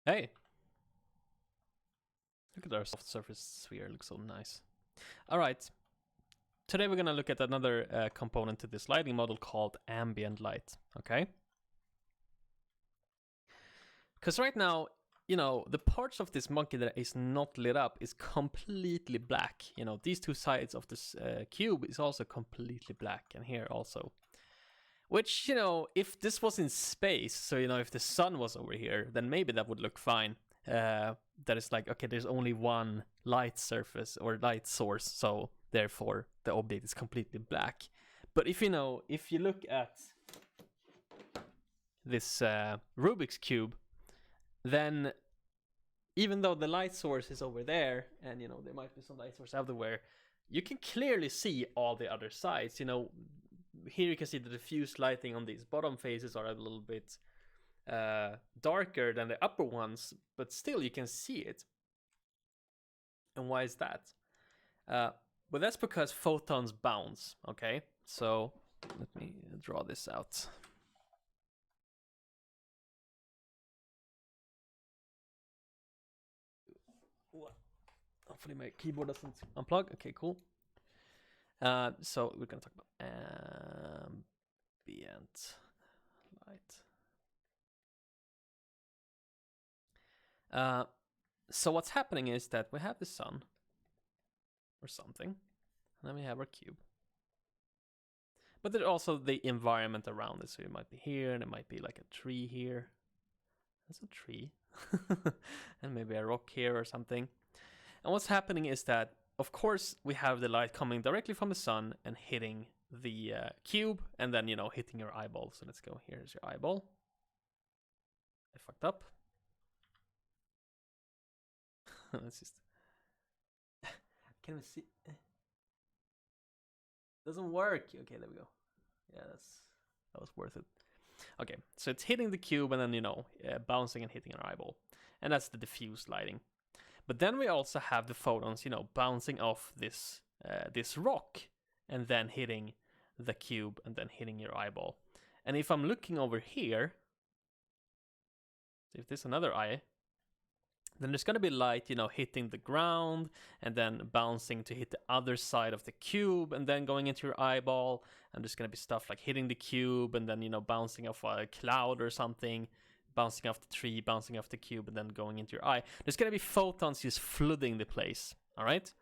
Hey, look at our soft surface sphere. It looks so nice. All right. Today we're going to look at another component to this lighting model called ambient light. Okay. Because right now, you know, the parts of this monkey that is not lit up is completely black. You know, these two sides of this cube is also completely black, and here also. Which, you know, if this was in space, so, you know, if the sun was over here, then maybe that would look fine. That is like, okay, there's only one light surface or light source, so therefore the object is completely black. But if you know, if you look at this Rubik's Cube, then even though the light source is over there, and you know, there might be some light source everywhere, you can clearly see all the other sides. You know, here you can see the diffuse lighting on these bottom faces are a little bit darker than the upper ones, but still you can see it. And why is that? Well, that's because photons bounce. Okay, so let me draw this out. Hopefully my keyboard doesn't unplug. Okay, cool. So we're gonna talk about ambient light. So what's happening is that we have the sun or something, and then we have our cube. But there's also the environment around it. So it might be here, and it might be like a tree here. That's a tree. And maybe a rock here or something. And what's happening is that, of course, we have the light coming directly from the sun and hitting the cube, and then, you know, hitting your eyeball. So let's go, here's your eyeball. I fucked up. Let's just... Can we see? Doesn't work. Okay, there we go. Yeah, that was worth it. Okay, so it's hitting the cube and then, you know, bouncing and hitting our eyeball. And that's the diffuse lighting. But then we also have the photons, you know, bouncing off this this rock and then hitting the cube and then hitting your eyeball. And if I'm looking over here, if there's another eye, then there's going to be light, you know, hitting the ground and then bouncing to hit the other side of the cube and then going into your eyeball. And there's going to be stuff like hitting the cube and then, you know, bouncing off a cloud or something, bouncing off the tree, bouncing off the cube, and then going into your eye. There's going to be photons just flooding the place, all right?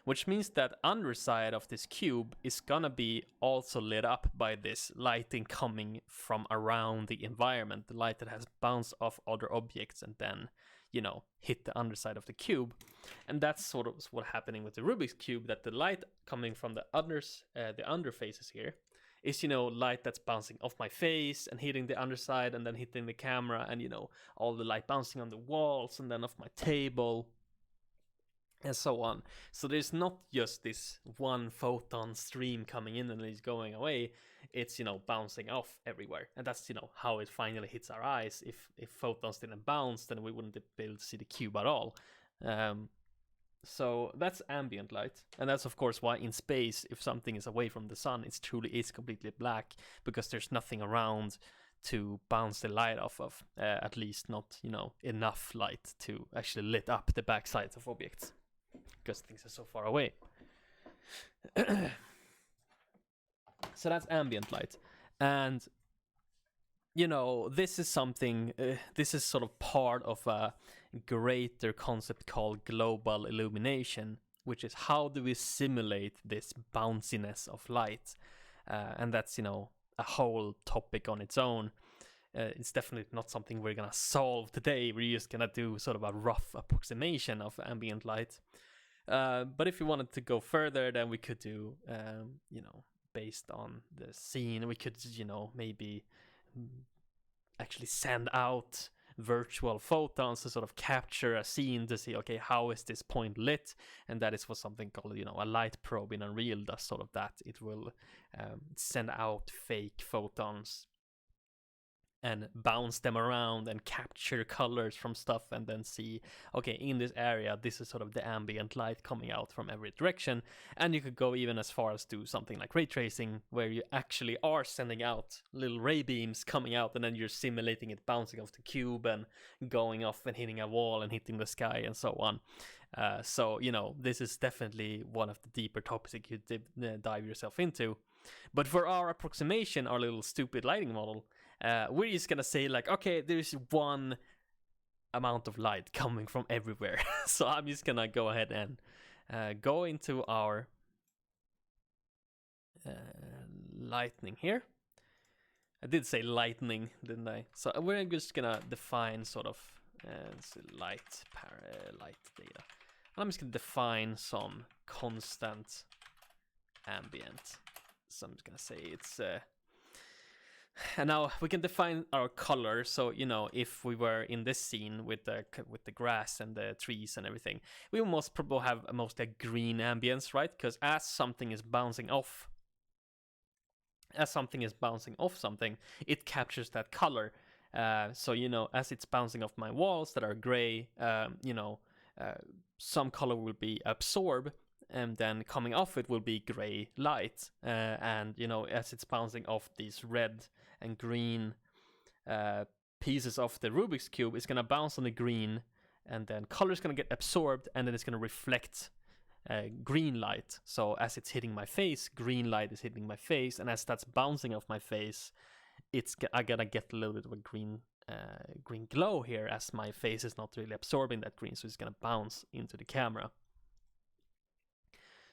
Which means that underside of this cube is going to be also lit up by this lighting coming from around the environment, the light that has bounced off other objects and then, you know, hit the underside of the cube. And that's sort of what's happening with the Rubik's Cube, that the light coming from the under faces here is, you know, light that's bouncing off my face and hitting the underside and then hitting the camera, and, you know, all the light bouncing on the walls and then off my table and so on. So there's not just this one photon stream coming in and it's going away. It's, you know, bouncing off everywhere. And that's, you know, how it finally hits our eyes. If photons didn't bounce, then we wouldn't be able to see the cube at all. So that's ambient light. And that's, of course, why in space, if something is away from the sun, it truly is completely black, because there's nothing around to bounce the light off of. At least not, you know, enough light to actually lit up the backsides of objects, because things are so far away. So that's ambient light. And, you know, this is something, this is sort of part of a greater concept called global illumination, which is how do we simulate this bounciness of light? And that's, you know, a whole topic on its own. It's definitely not something we're gonna solve today. We're just gonna do sort of a rough approximation of ambient light. But if you wanted to go further, then we could do, you know, based on the scene, we could, you know, maybe actually send out virtual photons to sort of capture a scene to see, okay, how is this point lit? And that is what something called, you know, a light probe in Unreal does sort of that. It will send out fake photons and bounce them around and capture colors from stuff, and then see, okay, in this area, this is sort of the ambient light coming out from every direction. And you could go even as far as do something like ray tracing, where you actually are sending out little ray beams coming out, and then you're simulating it bouncing off the cube and going off and hitting a wall and hitting the sky and so on. So, you know, this is definitely one of the deeper topics that you could dive yourself into. But for our approximation, our little stupid lighting model, we're just gonna say like, okay, there's one amount of light coming from everywhere. So I'm just gonna go ahead and go into our lightning here. I did say lightning, didn't I? So we're just gonna define sort of light data. I'm just gonna define some constant ambient. So I'm just gonna say it's and now we can define our color. So, you know, if we were in this scene with the grass and the trees and everything, we will most probably have mostly a green ambience, right? Because as something is bouncing off something, it captures that color. So, you know, as it's bouncing off my walls that are gray, you know, some color will be absorbed, and then coming off it will be gray light. And, you know, as it's bouncing off these red and green pieces of the Rubik's Cube, it's going to bounce on the green, and then color is going to get absorbed, and then it's going to reflect green light. So as it's hitting my face, green light is hitting my face, and as that's bouncing off my face, I gotta get a little bit of a green glow here, as my face is not really absorbing that green, so it's gonna bounce into the camera.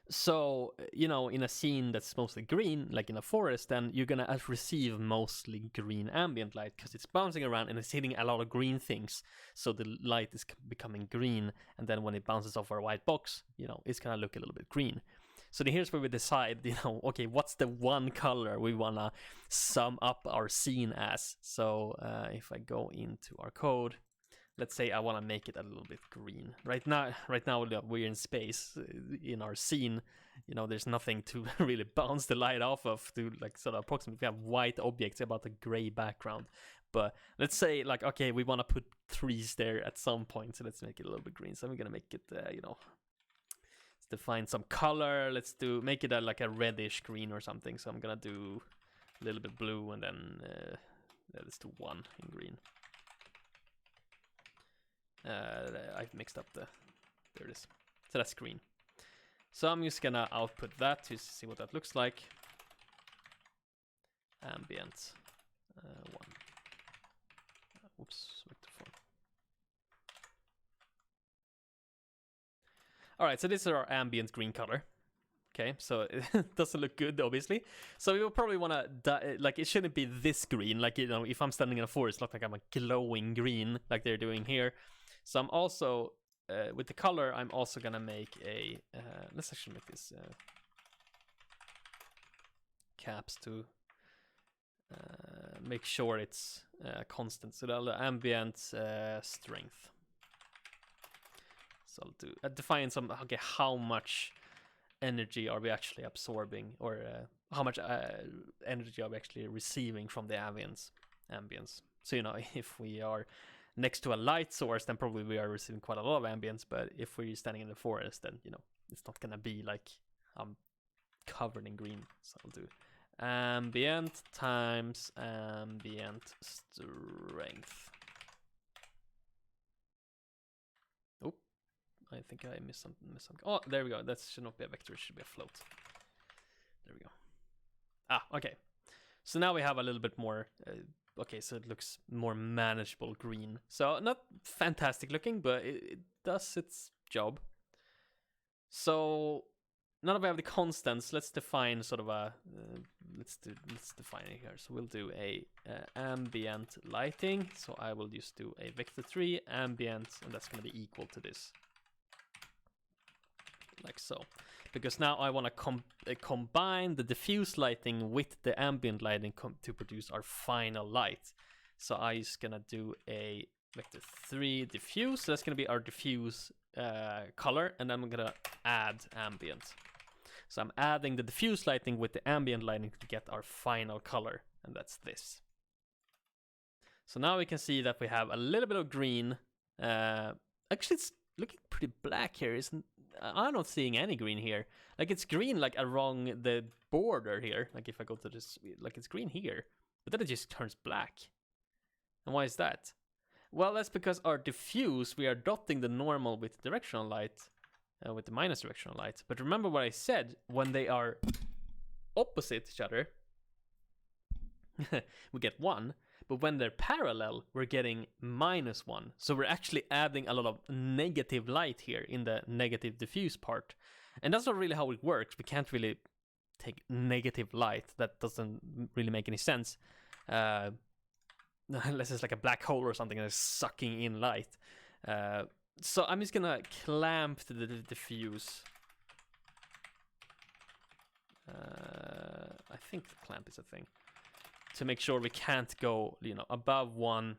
So, you know, in a scene that's mostly green, like in a forest, then you're gonna receive mostly green ambient light because it's bouncing around and it's hitting a lot of green things. So the light is becoming green, and then when it bounces off our white box, you know, it's gonna look a little bit green. So here's where we decide, you know, okay, what's the one color we wanna sum up our scene as? So if I go into our code, let's say I want to make it a little bit green. Right now we're in space in our scene. You know, there's nothing to really bounce the light off of to like sort of approximate. We have white objects about a gray background. But let's say like, okay, we want to put trees there at some point. So let's make it a little bit green. So I'm going to make it, you know, let's define some color. Let's make it like a reddish green or something. So I'm going to do a little bit blue, and then let's do 1 in green. I've mixed up there it is. So that's green. So I'm just gonna output that to see what that looks like. Ambient 1. Oops, vector form. Alright, so this is our ambient green color. Okay, so it doesn't look good, obviously. So we will probably want to, like, it shouldn't be this green. Like, you know, if I'm standing in a forest, it looks like I'm a glowing green, like they're doing here. So I'm also, with the color, I'm also gonna make a, let's actually make this caps to make sure it's constant. So the ambient strength. So I'll define some, okay, how much energy are we actually absorbing, or how much energy are we actually receiving from the ambience. So, you know, if we are next to a light source, then probably we are receiving quite a lot of ambience. But if we're standing in the forest, then, you know, it's not gonna be like I'm covered in green. So I'll do ambient times ambient strength. Oh, I think I missed something. Oh, there we go. That should not be a vector, it should be a float. There we go. Ah, okay. So now we have a little bit more okay, so it looks more manageable green. So not fantastic looking, but it does its job. So now that we have the constants, let's define sort of a let's define it here. So we'll do a ambient lighting. So I will just do a vector3 ambient, and that's going to be equal to this, like so. Because now I want to combine the diffuse lighting with the ambient lighting to produce our final light. So I'm just gonna do a vector3 diffuse. So that's gonna be our diffuse color, and then I'm gonna add ambient. So I'm adding the diffuse lighting with the ambient lighting to get our final color, and that's this. So now we can see that we have a little bit of green. Actually, it's looking pretty black here. Isn't? I'm not seeing any green here. Like it's green like along the border here. Like if I go to this, like it's green here, but then it just turns black. And why is that? Well, that's because our diffuse, we are dotting the normal with directional light, with the minus directional light. But remember what I said, when they are opposite each other, we get 1. But when they're parallel, we're getting -1. So we're actually adding a lot of negative light here in the negative diffuse part. And that's not really how it works. We can't really take negative light. That doesn't really make any sense. Unless it's like a black hole or something that's sucking in light. So I'm just gonna clamp to the diffuse. I think clamp is a thing. To make sure we can't go, above 1.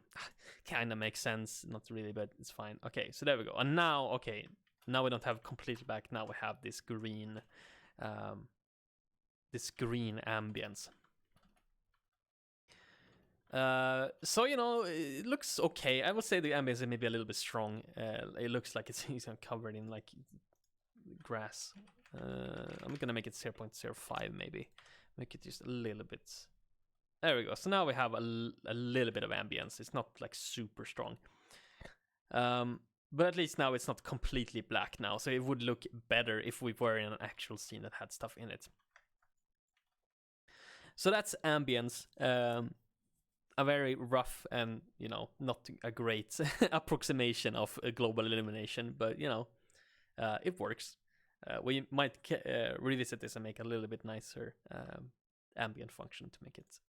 Kind of makes sense. Not really, but it's fine. Okay, so there we go. And now, okay, now we don't have completely black. Now we have this green ambience. So, it looks okay. I would say the ambience is maybe a little bit strong. It looks like it's covered in like grass. I'm gonna make it 0.05 maybe. Make it just a little bit. There we go. So now we have a little bit of ambience. It's not like super strong. But at least now it's not completely black now. So it would look better if we were in an actual scene that had stuff in it. So that's ambience. A very rough and, not a great approximation of a global illumination. But, it works. We might revisit this and make a little bit nicer ambient function to make it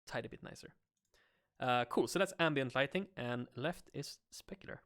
tiny bit nicer. Cool, so that's ambient lighting, and left is specular.